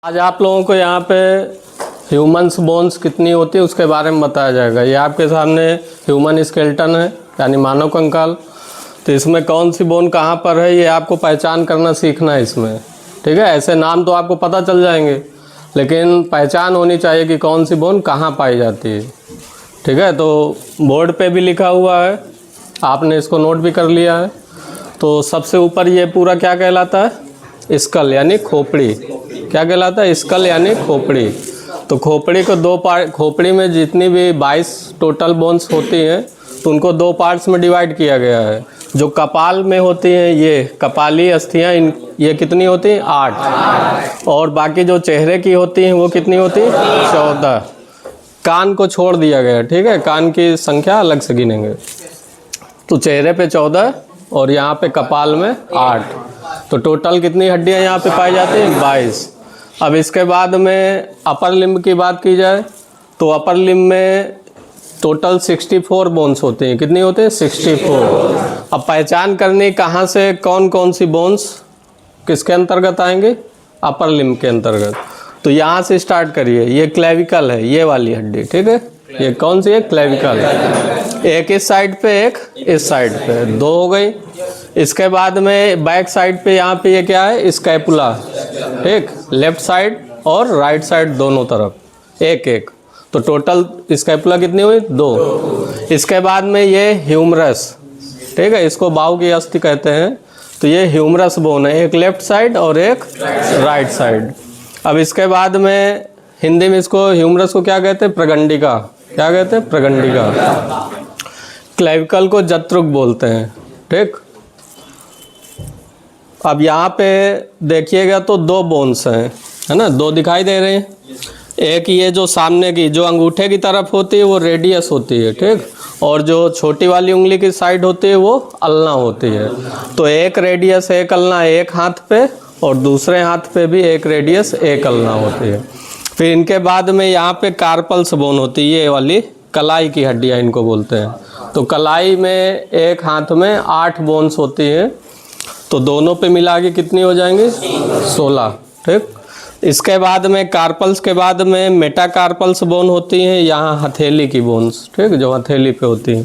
आज आप लोगों को यहाँ पे ह्यूमन्स बोन्स कितनी होती है उसके बारे में बताया जाएगा। ये आपके सामने ह्यूमन स्केलेटन है यानी मानव कंकाल। तो इसमें कौन सी बोन कहाँ पर है ये आपको पहचान करना सीखना है इसमें, ठीक है। ऐसे नाम तो आपको पता चल जाएंगे लेकिन पहचान होनी चाहिए कि कौन सी बोन कहाँ पाई जाती है, ठीक है। तो बोर्ड पे भी लिखा हुआ है, आपने इसको नोट भी कर लिया है। तो सबसे ऊपर ये पूरा क्या कहलाता है, स्कल यानी खोपड़ी। क्या कहलाता है, स्कल यानी खोपड़ी। तो खोपड़ी को दो पार्ट, खोपड़ी में जितनी भी 22 टोटल बोन्स होती हैं तो उनको दो पार्ट्स में डिवाइड किया गया है। जो कपाल में होती हैं ये कपाली अस्थियाँ, ये कितनी होती हैं 8, और बाकी जो चेहरे की होती हैं वो कितनी होती है 14। कान को छोड़ दिया गया, ठीक है, कान की संख्या अलग से गिनेंगे। तो चेहरे पे 14 और यहाँ पे कपाल में 8, तो टोटल कितनी हड्डियाँ यहाँ पे पाई जाती हैं 22। अब इसके बाद में अपर लिम्ब की बात की जाए तो अपर लिम्ब में टोटल 64 बोन्स होते हैं। कितनी होते हैं 64। अब पहचान करनी कहाँ से कौन कौन सी बोन्स किसके अंतर्गत आएंगे, अपर लिम्ब के अंतर्गत। तो यहाँ से स्टार्ट करिए, ये क्लेविकल है, ये वाली हड्डी, ठीक है। ये कौन सी है, क्लेविकल। एक इस साइड पे एक इस साइड पे, 2 हो गई। इसके बाद में बैक साइड पे यहाँ पे ये क्या है, स्कैपुला, ठीक, लेफ्ट साइड और राइट साइड दोनों तरफ एक एक। तो टोटल स्कैपुला कितनी हुई 2। इसके बाद में ये ह्यूमरस, ठीक है, इसको बाहु की अस्थि कहते हैं। तो ये ह्यूमरस बोन है, एक लेफ्ट साइड और एक राइट साइड। अब इसके बाद में हिंदी में इसको ह्यूमरस को क्या कहते हैं, प्रगंडिका। क्या कहते हैं, प्रगंडिका। क्लेविकल को जत्रुक बोलते हैं, ठीक। अब यहाँ पे देखिएगा तो 2 बोन्स हैं, है ना, 2 दिखाई दे रहे हैं। एक ये जो सामने की जो अंगूठे की तरफ होती है वो रेडियस होती है, ठीक, और जो छोटी वाली उंगली की साइड होती है वो अल्ना होती है। तो एक रेडियस एक अल्ना एक हाथ पे और दूसरे हाथ पे भी एक रेडियस एक अल्ना होती है। फिर इनके बाद में यहाँ पे कार्पल्स बोन होती है, ये वाली कलाई की हड्डियाँ इनको बोलते हैं। तो कलाई में एक हाथ में 8 बोन्स होती हैं, तो दोनों पे मिला के कितनी हो जाएंगी 16, ठीक। इसके बाद में कार्पल्स के बाद में मेटाकार्पल्स बोन होती हैं, यहाँ हथेली की बोन्स, ठीक, जो हथेली पे होती हैं।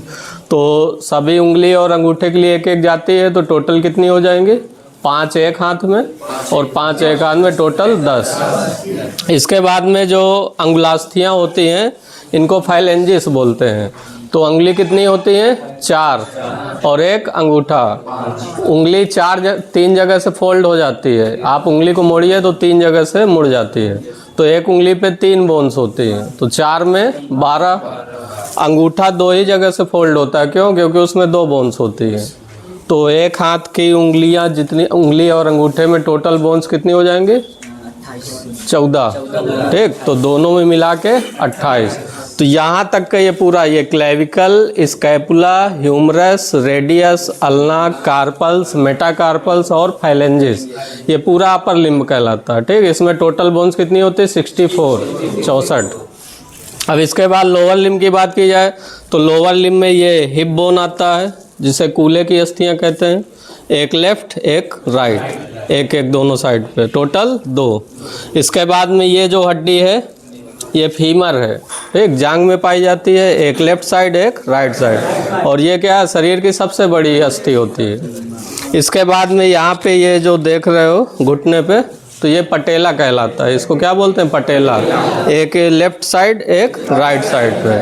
तो सभी उंगली और अंगूठे के लिए एक एक जाती है, तो टोटल कितनी हो जाएंगी 5 एक हाथ में और 5 एक हाथ में, टोटल 10। इसके बाद में जो अंगुलास्थियाँ होती हैं इनको फाइलेंजिस बोलते हैं। तो उंगली कितनी होती है 4 और एक अंगूठा। उंगली 3 जगह से फोल्ड हो जाती है, आप उंगली को मोड़िए तो 3 जगह से मुड़ जाती है। तो एक उंगली पे 3 बोन्स होती हैं, तो 4 में 12। अंगूठा 2 ही जगह से फोल्ड होता है, क्यों, क्योंकि उसमें 2 बोन्स होती हैं। तो एक हाथ की उंगलियां जितनी, उंगली और अंगूठे में टोटल बोन्स कितनी हो जाएंगे 14, ठीक। तो दोनों में मिला के 28। तो यहाँ तक का ये पूरा, ये clavicle, scapula, humerus, radius, ulna, carpals, metacarpals और फाइलेंजिस, ये पूरा अपर लिम्ब कहलाता है, ठीक। इसमें टोटल बोन्स कितनी होती है 64। अब इसके बाद लोअर लिम्ब की बात की जाए तो लोअर लिम्ब में ये हिप बोन आता है, जिसे कूल्हे की अस्थियाँ कहते हैं। एक लेफ्ट एक राइट, एक एक दोनों साइड पे, टोटल 2। इसके बाद में ये जो हड्डी है ये फीमर है, एक जांग में पाई जाती है, एक लेफ्ट साइड एक राइट साइड, और ये क्या है, शरीर की सबसे बड़ी अस्थि होती है। इसके बाद में यहाँ पे ये जो देख रहे हो घुटने पे, तो ये पटेला कहलाता है। इसको क्या बोलते हैं, पटेला। एक लेफ्ट साइड एक राइट साइड पे।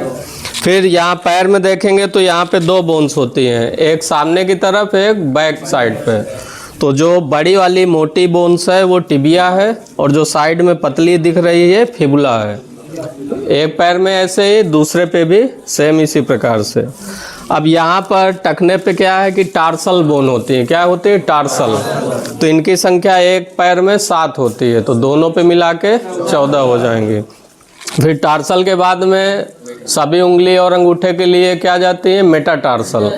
फिर यहाँ पैर में देखेंगे तो यहाँ पे 2 बोन्स होती हैं, एक सामने की तरफ एक बैक साइड पे। तो जो बड़ी वाली मोटी बोन्स है वो टिबिया है, और जो साइड में पतली दिख रही है फिबुला है। एक पैर में ऐसे ही, दूसरे पे भी सेम इसी प्रकार से। अब यहाँ पर टखने पे क्या है कि टार्सल बोन होती है। क्या होती है, टार्सल। तो इनकी संख्या एक पैर में 7 होती है, तो दोनों पे मिला के 14 हो जाएंगे। फिर टार्सल के बाद में सभी उंगली और अंगूठे के लिए क्या जाती है, मेटाटार्सल।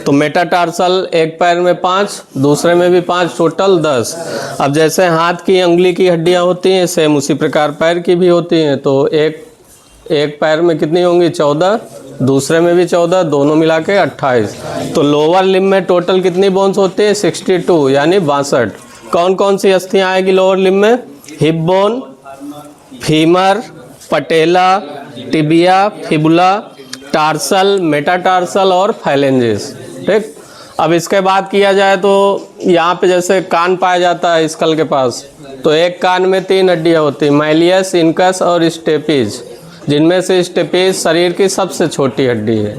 तो मेटाटार्सल एक पैर में 5, दूसरे में भी 5, टोटल 10। अब जैसे हाथ की उंगली की हड्डियां होती हैं सेम उसी प्रकार पैर की भी होती हैं। तो एक पैर में कितनी होंगी 14, दूसरे में भी 14, दोनों मिला के 28। तो लोअर लिम्ब में टोटल कितनी बोन्स होती है 62 यानी 62। कौन कौन सी अस्थियाँ आएगी लोअर लिम्ब में, हिप बोन, फीमर, पटेला, टिबिया, फिबुला, टार्सल, मेटाटार्सल और फाइलेंजिस। ठीक, अब इसके बाद किया जाए तो यहाँ पे जैसे कान पाया जाता है स्कल के पास, तो एक कान में 3 हड्डियाँ होती हैं, माइलियस, इनकस और स्टेपिज, जिनमें से स्टेपिज शरीर की सबसे छोटी हड्डी है।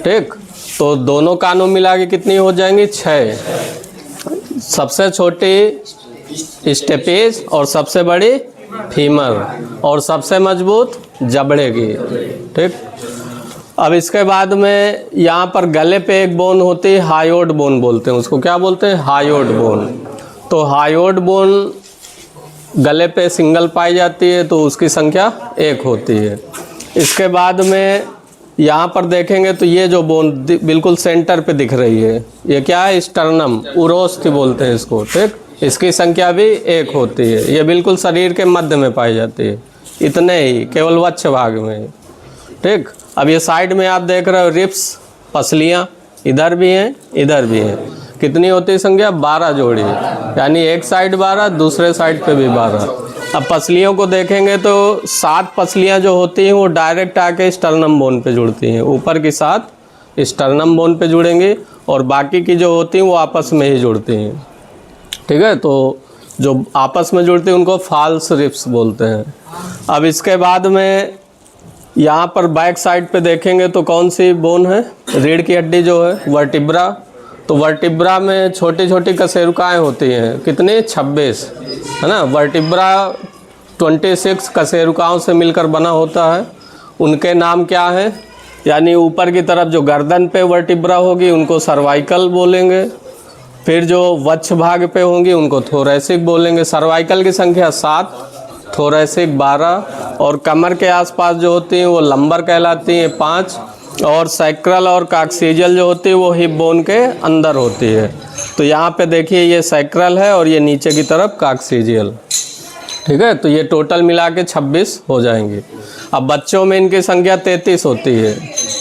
ठीक, तो दोनों कानों मिला के कितनी हो जाएंगी? 6। सबसे छोटी स्टेपिज और सबसे बड़ी फीमर और सबसे मजबूत जबड़े की। ठीक, अब इसके बाद में यहाँ पर गले पे एक बोन होती है, हायोड बोन बोलते हैं उसको। क्या बोलते हैं? Hyoid bone. तो हायोड बोन गले पे सिंगल पाई जाती है, तो उसकी संख्या 1 होती है। इसके बाद में यहाँ पर देखेंगे तो ये जो बोन बिल्कुल सेंटर पे दिख रही है, ये क्या है? स्टर्नम, उरोस्थि बोलते हैं इसको। ठीक, इसकी संख्या भी 1 होती है। ये बिल्कुल शरीर के मध्य में पाई जाती है, इतने ही, केवल वक्ष भाग में। ठीक, अब ये साइड में आप देख रहे हो रिप्स, पसलियाँ, इधर भी हैं इधर भी हैं। कितनी होती है संख्या? 12 जोड़ी, यानी एक साइड 12, दूसरे साइड पे भी 12। अब पसलियों को देखेंगे तो 7 पसलियाँ जो होती हैं वो डायरेक्ट आके स्टर्नम बोन पे जुड़ती हैं। ऊपर की 7 स्टर्नम बोन पे जुड़ेंगी और बाकी की जो होती हैं वो आपस में ही जुड़ती हैं। ठीक है, तो जो आपस में जुड़ती हैं उनको फाल्स रिप्स बोलते हैं। अब इसके बाद में यहाँ पर बैक साइड पे देखेंगे तो कौन सी बोन है? रीढ़ की हड्डी जो है, वर्टिब्रा। तो वर्टिब्रा में छोटी छोटी कशेरुकाएँ होती हैं, कितनी? 26, है ना। वर्टिब्रा 26 कशेरुकाओं से मिलकर बना होता है। उनके नाम क्या है? यानी ऊपर की तरफ जो गर्दन पे वर्टिब्रा होगी उनको सर्वाइकल बोलेंगे, फिर जो वक्ष भाग पे होंगी उनको थोरैसिक बोलेंगे। सर्वाइकल की संख्या 7, थोरैसिक 12, और कमर के आसपास जो होती हैं वो लंबर कहलाती हैं 5, और सैक्रल और कॉक्सिजियल जो होती है वो हिप बोन के अंदर होती है। तो यहाँ पे देखिए ये सैक्रल है और ये नीचे की तरफ कॉक्सिजियल। ठीक है, तो ये टोटल मिला के 26 हो जाएंगी। अब बच्चों में इनकी संख्या 33 होती है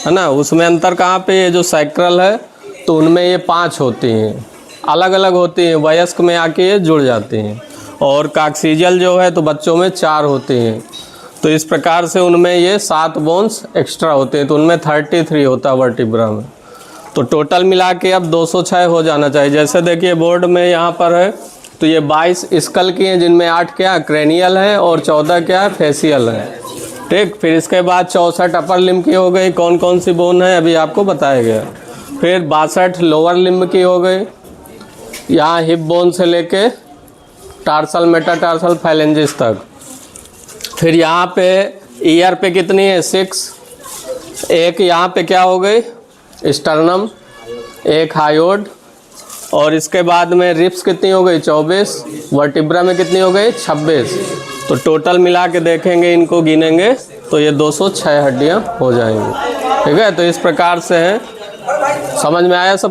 ना। उसमें अंतर कहाँ पे? ये जो सैक्रल है तो उनमें ये 5 होती हैं, अलग अलग होती हैं, वयस्क में आके ये जुड़ जाती हैं। और कॉक्सिजियल जो है तो बच्चों में 4 होती हैं। तो इस प्रकार से उनमें ये 7 बोन्स एक्स्ट्रा होते हैं, तो उनमें 33 होता है वर्टिब्रा में। तो टोटल मिला के अब 206 हो जाना चाहिए। जैसे देखिए बोर्ड में यहाँ पर है तो ये 22 स्कल की हैं, जिनमें 8 क्या क्रेनियल है और 14 क्या है? फेसियल है। ठीक, फिर इसके बाद 64 अपर लिम्ब की हो गई। कौन कौन सी बोन है अभी आपको बताया गया। फिर 62 लोअर लिम्ब की हो गई, यहाँ हिप बोन से लेके टार्सल, मेटाटार्सल, फाइलेंजिस तक। फिर यहाँ पे ईयर पे कितनी है? 6। एक यहाँ पे क्या हो गई? स्टर्नम, एक हायोड, और इसके बाद में रिप्स कितनी हो गई? 24। वर्टिब्रा में कितनी हो गई? 26। तो टोटल मिला के देखेंगे, इनको गिनेंगे तो ये 206 हड्डियाँ हो जाएंगी। ठीक है, तो इस प्रकार से है। समझ में आया सब?